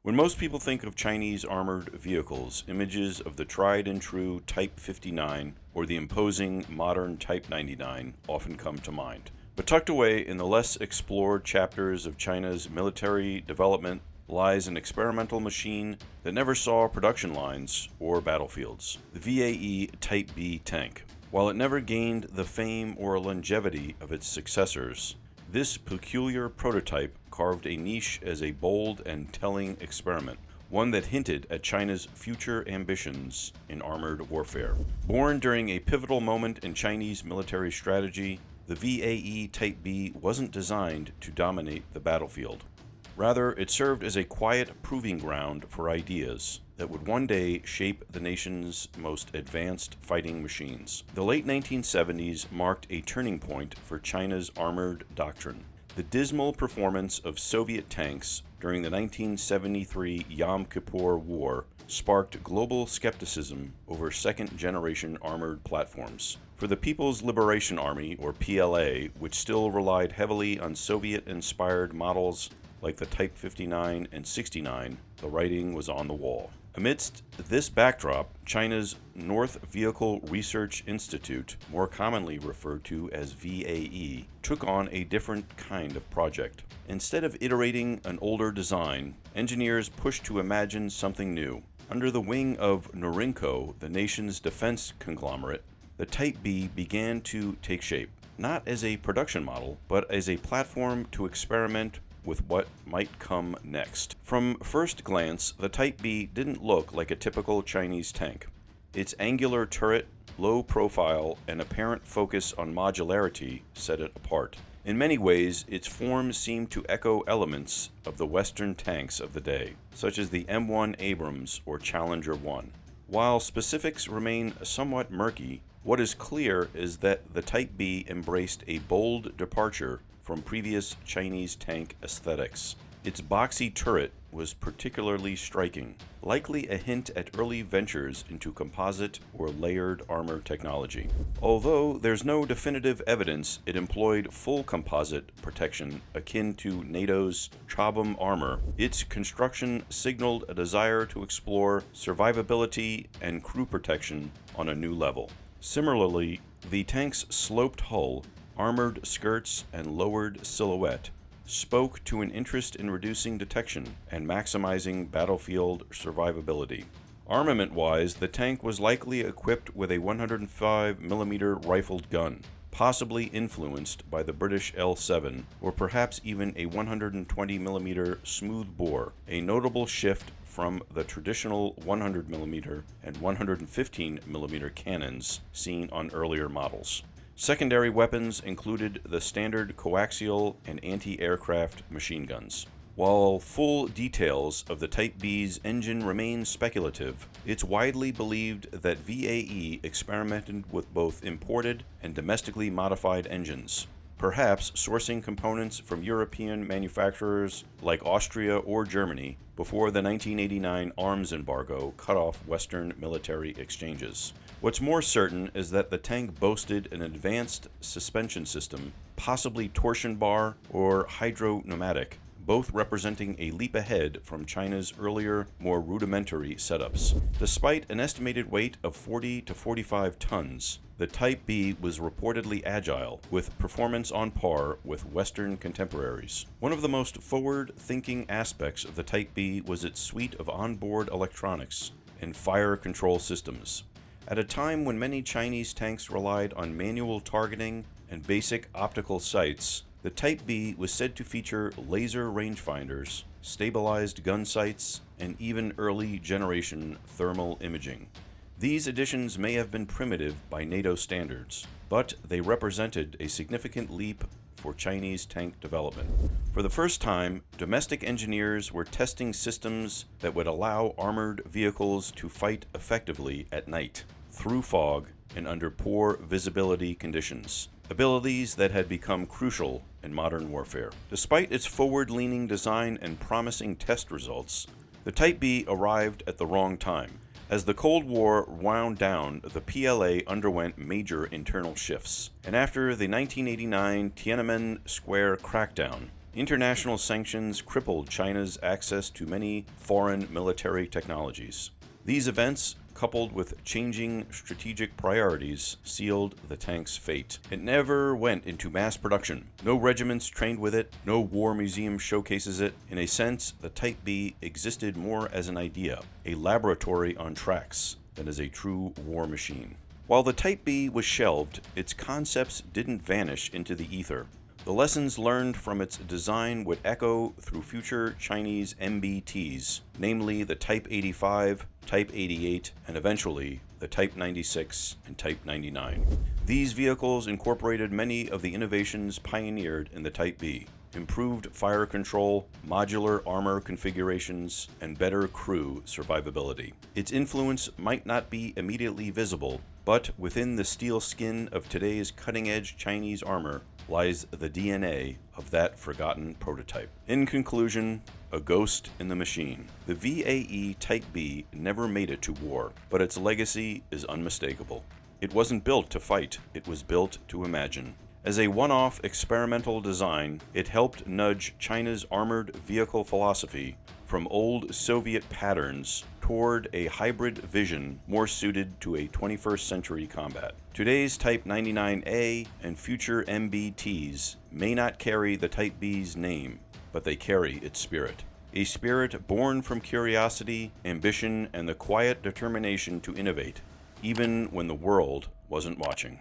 When most people think of Chinese armored vehicles, images of the tried and true Type 59 or the imposing modern Type 99 often come to mind. But tucked away in the less explored chapters of China's military development lies an experimental machine that never saw production lines or battlefields, the VAE Type B tank. While it never gained the fame or longevity of its successors, this peculiar prototype carved a niche as a bold and telling experiment, one that hinted at China's future ambitions in armored warfare. Born during a pivotal moment in Chinese military strategy, the VAE Type B wasn't designed to dominate the battlefield. Rather, it served as a quiet proving ground for ideas that would one day shape the nation's most advanced fighting machines. The late 1970s marked a turning point for China's armored doctrine. The dismal performance of Soviet tanks during the 1973 Yom Kippur War sparked global skepticism over second-generation armored platforms. For the People's Liberation Army, or PLA, which still relied heavily on Soviet-inspired models like the Type 59 and 69, the writing was on the wall. Amidst this backdrop, China's North Vehicle Research Institute, more commonly referred to as VAE, took on a different kind of project. Instead of iterating an older design, engineers pushed to imagine something new. Under the wing of Norinco, the nation's defense conglomerate, the Type B began to take shape, not as a production model, but as a platform to experiment with what might come next. From first glance, the Type B didn't look like a typical Chinese tank. Its angular turret, low profile, and apparent focus on modularity set it apart. In many ways, its form seemed to echo elements of the Western tanks of the day, such as the M1 Abrams or Challenger 1. While specifics remain somewhat murky, what is clear is that the Type B embraced a bold departure from previous Chinese tank aesthetics. Its boxy turret was particularly striking, likely a hint at early ventures into composite or layered armor technology. Although there's no definitive evidence it employed full composite protection akin to NATO's Chobham armor, its construction signaled a desire to explore survivability and crew protection on a new level. Similarly, the tank's sloped hull, armored skirts, and lowered silhouette spoke to an interest in reducing detection and maximizing battlefield survivability. Armament-wise, the tank was likely equipped with a 105mm rifled gun, possibly influenced by the British L7, or perhaps even a 120mm smoothbore, a notable shift from the traditional 100mm and 115mm cannons seen on earlier models. Secondary weapons included the standard coaxial and anti-aircraft machine guns. While full details of the Type B's engine remain speculative, it's widely believed that VAE experimented with both imported and domestically modified engines, perhaps sourcing components from European manufacturers like Austria or Germany before the 1989 arms embargo cut off Western military exchanges. What's more certain is that the tank boasted an advanced suspension system, possibly torsion bar or hydro-pneumatic, both representing a leap ahead from China's earlier, more rudimentary setups. Despite an estimated weight of 40 to 45 tons, the Type B was reportedly agile, with performance on par with Western contemporaries. One of the most forward-thinking aspects of the Type B was its suite of onboard electronics and fire control systems. At a time when many Chinese tanks relied on manual targeting and basic optical sights, the Type B was said to feature laser rangefinders, stabilized gun sights, and even early-generation thermal imaging. These additions may have been primitive by NATO standards, but they represented a significant leap for Chinese tank development. For the first time, domestic engineers were testing systems that would allow armored vehicles to fight effectively at night, through fog, and under poor visibility conditions, abilities that had become crucial in modern warfare. Despite its forward-leaning design and promising test results, the Type B arrived at the wrong time. As the Cold War wound down, the PLA underwent major internal shifts, and after the 1989 Tiananmen Square crackdown, International sanctions crippled China's access to many foreign military technologies. These events, coupled with changing strategic priorities, sealed the tank's fate. It never went into mass production. No regiments trained with it, no war museum showcases it. In a sense, the Type B existed more as an idea, a laboratory on tracks, than as a true war machine. While the Type B was shelved, its concepts didn't vanish into the ether. The lessons learned from its design would echo through future Chinese MBTs, namely the Type 85, Type 88, and eventually the Type 96 and Type 99. These vehicles incorporated many of the innovations pioneered in the Type B: improved fire control, modular armor configurations, and better crew survivability. Its influence might not be immediately visible, but within the steel skin of today's cutting-edge Chinese armor lies the DNA of that forgotten prototype. In conclusion, a ghost in the machine. The VAE Type B never made it to war, but its legacy is unmistakable. It wasn't built to fight, it was built to imagine. As a one-off experimental design, it helped nudge China's armored vehicle philosophy from old Soviet patterns toward a hybrid vision more suited to a 21st century combat. Today's Type 99A and future MBTs may not carry the Type B's name, but they carry its spirit. A spirit born from curiosity, ambition, and the quiet determination to innovate, even when the world wasn't watching.